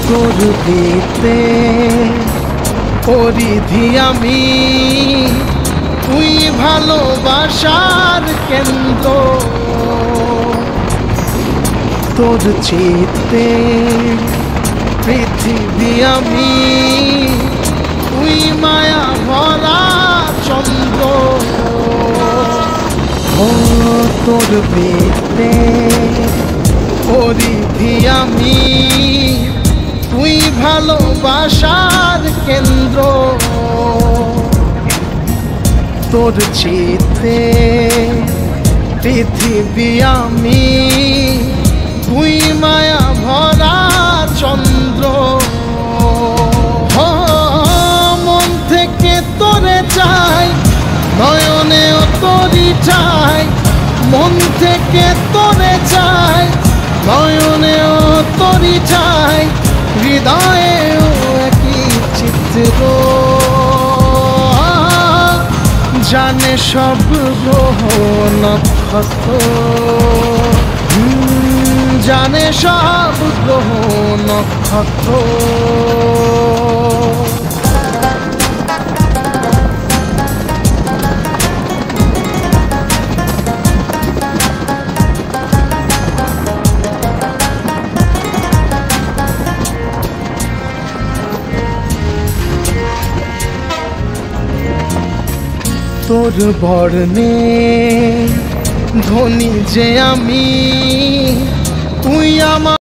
তোর দিতে পরিধি আমি, তুই ভালোবাসার কেন্দ্র। তোর চিত্তে পৃথিবী আমি, তুই মায়া ভরা চন্দ্র। ও তোর দিতে পরিধি আমি, তুই ভালোবাসার কেন্দ্র। তোর চিত্তে পৃথিবী আমি, তুই মায়া ভরা চন্দ্র। মন থেকে তোরে চাই, নয়নেও তোরি চাই। মন থেকে তোরে চাই, নয়নেও তোরি চাই। হৃদয়েও একই চিত্র, জানে সব গ্রহ নক্ষত্র। জানে সব গ্রহ নক্ষত্র। তোর বর্ণে ধনী যে আমি, তুই আমার।